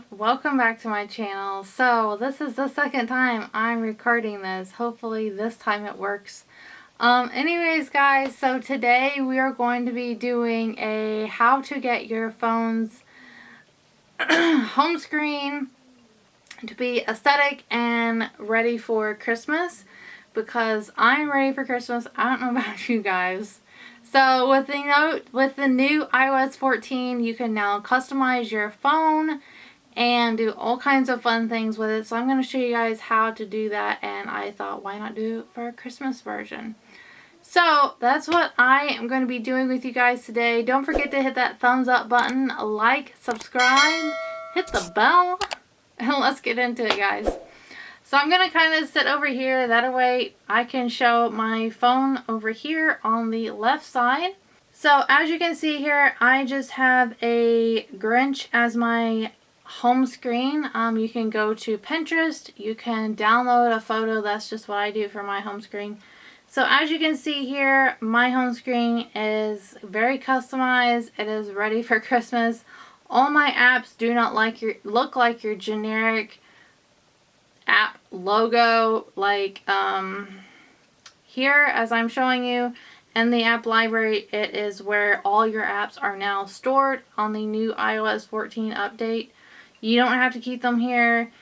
up? Welcome back to my channel. So this is the second time I'm recording this. Hopefully this time it works. Anyways guys, so today we are going to be doing a how to get your phone's home screen to be aesthetic and ready for Christmas, because I'm ready for Christmas. I don't know about you guys. So with the new iOS 14, you can now customize your phone and do all kinds of fun things with it. So I'm going to show you guys how to do that, and I thought, why not do it for a Christmas version? So that's what I am going to be doing with you guys today. Don't forget to hit that thumbs up button, like, subscribe, hit the bell, and let's get into it, guys. So I'm going to kind of sit over here, that way I can show my phone over here on the left side. So as you can see here, I just have a Grinch as my home screen. You can go to Pinterest, you can download a photo, that's just what I do for my home screen. So as you can see here, my home screen is very customized, it is ready for Christmas. All my apps do not look like your generic app logo, like here as I'm showing you in the app library. It is where all your apps are now stored on the new iOS 14 update. You don't have to keep them here,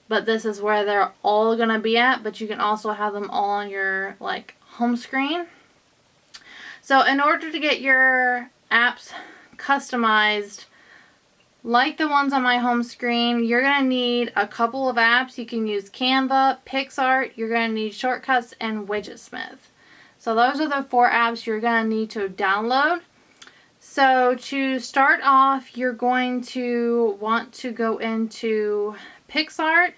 but this is where they're all gonna be at, but you can also have them all on your like home screen. So in order to get your apps customized like the ones on my home screen, you're going to need a couple of apps. You can use Canva, PixArt, you're going to need Shortcuts, and Widgetsmith. So those are the 4 apps you're going to need to download. So to start off, you're going to want to go into PixArt.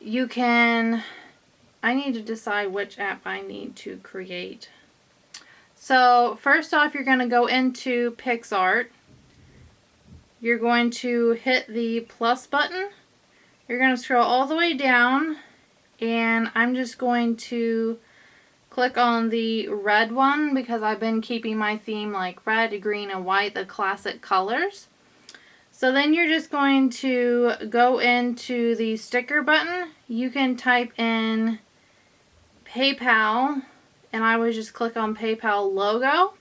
I need to decide which app I need to create. So first off, you're going to go into PixArt. You're going to hit the plus button. You're going to scroll all the way down, and I'm just going to click on the red one because I've been keeping my theme like red, green, and white, the classic colors. So then you're just going to go into the sticker button. You can type in PayPal, and I would just click on PayPal logo.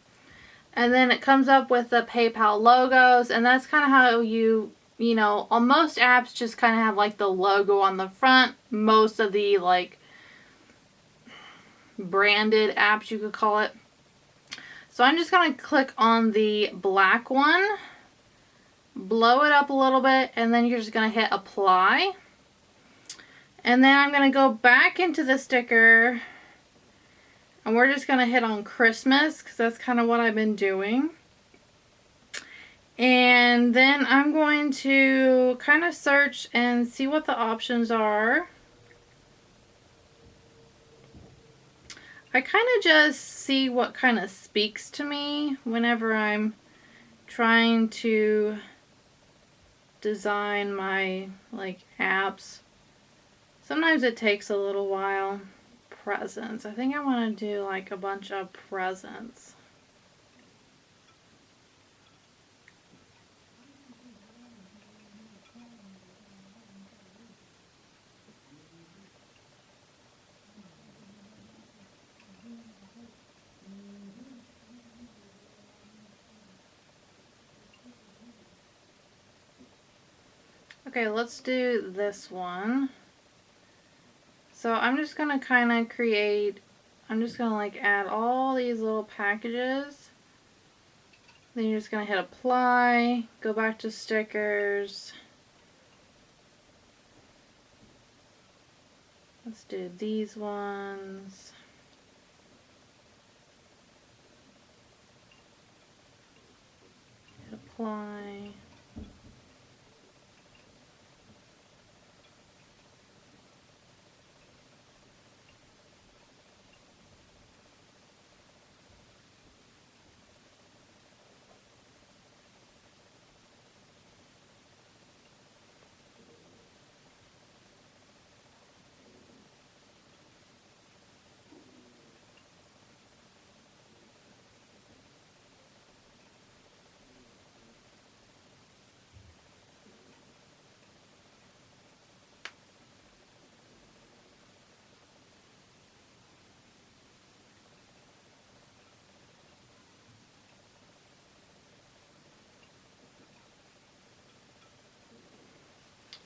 And then it comes up with the PayPal logos, and that's kind of how you know, on most apps just kind of have like the logo on the front. Most of the like branded apps, you could call it. So I'm just going to click on the black one, blow it up a little bit, and then you're just going to hit apply. And then I'm going to go back into the sticker, and we're just going to hit on Christmas because that's kind of what I've been doing. And then I'm going to kind of search and see what the options are. I kind of just see what kind of speaks to me whenever I'm trying to design my like apps. Sometimes it takes a little while. Presents. I think I want to do like a bunch of presents. Okay, let's do this one. So I'm just going to kind of I'm just going to like add all these little packages. Then you're just going to hit apply, go back to stickers. Let's do these ones. Hit apply.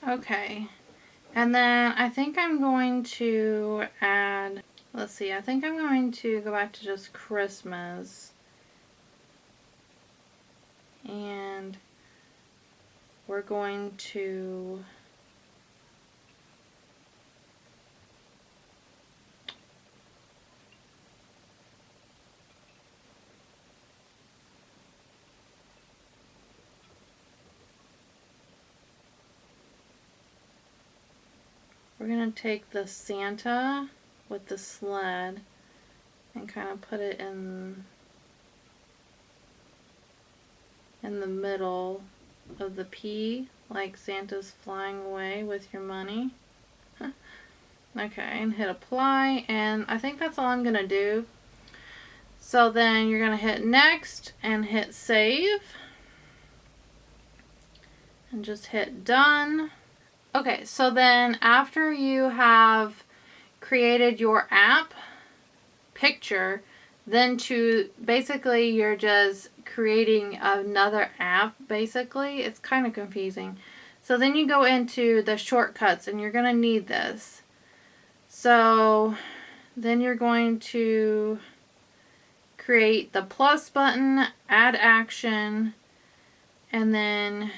Okay. And then I think I'm going to add, let's see, I think I'm going to go back to just Christmas. And we're going to take the Santa with the sled and kind of put it in the middle of the P, like Santa's flying away with your money. Okay, and hit apply, and I think that's all I'm gonna do. So then you're gonna hit next and hit save and just hit done. Okay, so then after you have created your app picture, then basically you're just creating another app. Basically, it's kind of confusing. So then you go into the shortcuts, and you're gonna need this. So then you're going to create the plus button, add action, and then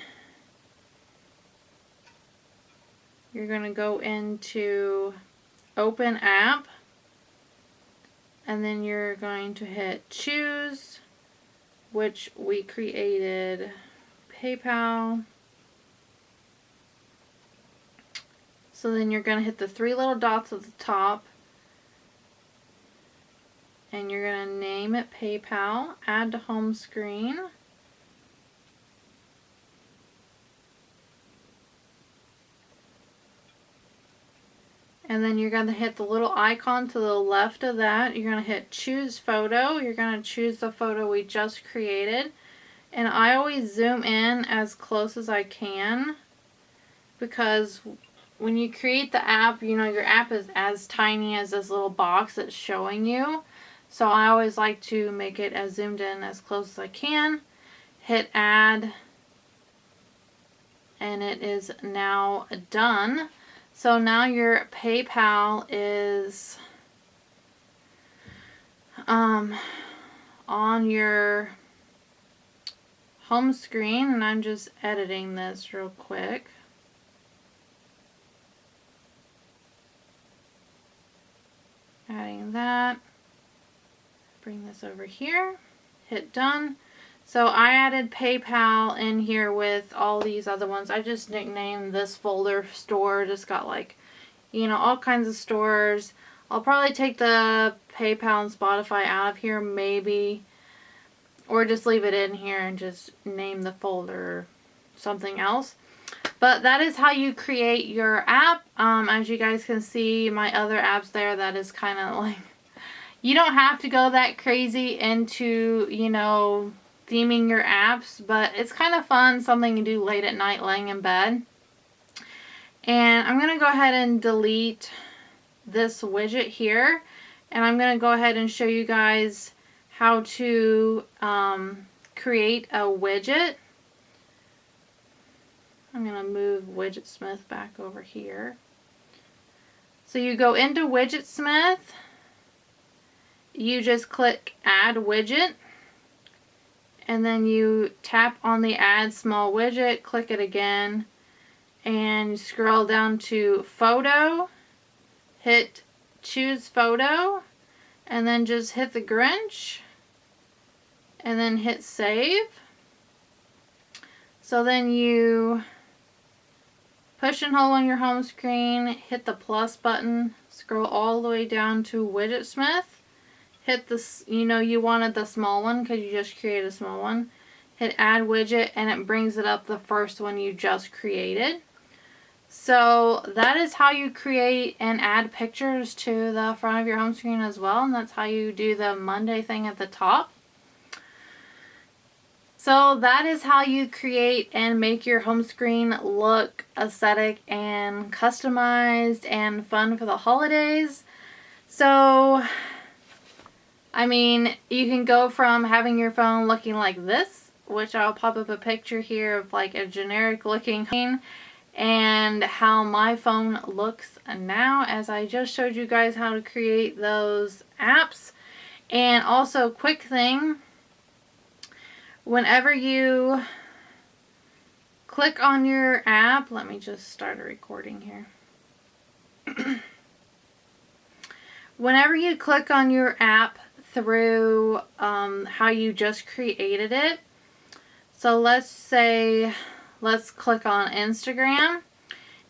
you're going to go into open app, and then you're going to hit choose, which we created PayPal. So then you're going to hit the three little dots at the top, and you're going to name it PayPal, add to home screen. And then you're going to hit the little icon to the left of that. You're going to hit choose photo. You're going to choose the photo we just created. And I always zoom in as close as I can, because when you create the app, you know, your app is as tiny as this little box that's showing you. So I always like to make it as zoomed in as close as I can. Hit add, and it is now done. So now your PayPal is on your home screen, and I'm just editing this real quick. Adding that. Bring this over here. Hit done. So I added PayPal in here with all these other ones. I just nicknamed this folder store. Just got, like, you know, all kinds of stores. I'll probably take the PayPal and Spotify out of here, maybe. Or just leave it in here and just name the folder something else. But that is how you create your app. As you guys can see, my other apps there, that is kind of like, you don't have to go that crazy into, you know, theming your apps, but it's kind of fun, something you do late at night laying in bed. And I'm going to go ahead and delete this widget here, and I'm going to go ahead and show you guys how to create a widget. I'm going to move Widgetsmith back over here. So you go into Widgetsmith, you just click add widget, and then you tap on the add small widget, click it again, and scroll down to photo, hit choose photo, and then just hit the Grinch, and then hit save. So then you push and hold on your home screen, hit the plus button, scroll all the way down to Widgetsmith, hit this, you know, you wanted the small one because you just created a small one, hit add widget, and it brings it up the first one you just created. So that is how you create and add pictures to the front of your home screen as well, and that's how you do the Monday thing at the top. So that is how you create and make your home screen look aesthetic and customized and fun for the holidays. So, I mean, you can go from having your phone looking like this, which I'll pop up a picture here of like a generic looking, and how my phone looks now, as I just showed you guys how to create those apps. And also, quick thing, whenever you click on your app, let me just start a recording here. Whenever you click on your app through how you just created it, so let's click on Instagram.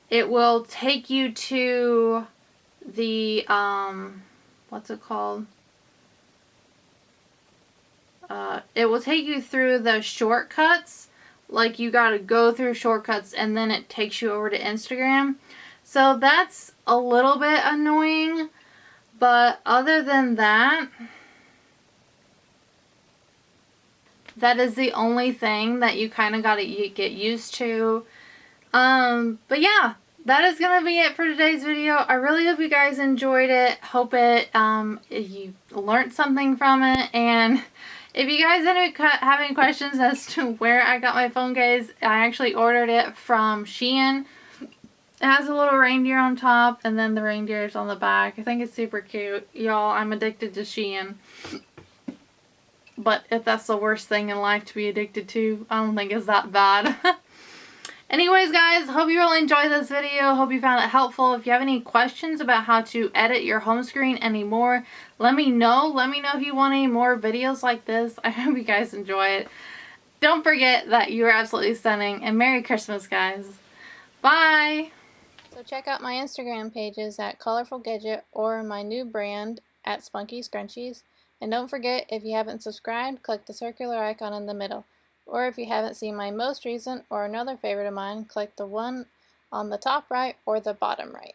It will take you to the, what's it called? It will take you through the shortcuts. Like, you gotta go through shortcuts and then it takes you over to Instagram. So that's a little bit annoying. But other than that, that is the only thing that you kind of got to get used to. But yeah, that is going to be it for today's video. I really hope you guys enjoyed it. Hope you learned something from it. And if you guys have any questions as to where I got my phone case, I actually ordered it from Shein. It has a little reindeer on top, and then the reindeer is on the back. I think it's super cute. Y'all, I'm addicted to Shein. But if that's the worst thing in life to be addicted to, I don't think it's that bad. Anyways, guys, hope you really enjoyed this video. Hope you found it helpful. If you have any questions about how to edit your home screen anymore, let me know. Let me know if you want any more videos like this. I hope you guys enjoy it. Don't forget that you are absolutely stunning, and Merry Christmas, guys. Bye! So check out my Instagram pages at Colorful Gadget or my new brand at Spunky Scrunchies. And don't forget, if you haven't subscribed, click the circular icon in the middle. Or if you haven't seen my most recent or another favorite of mine, click the one on the top right or the bottom right.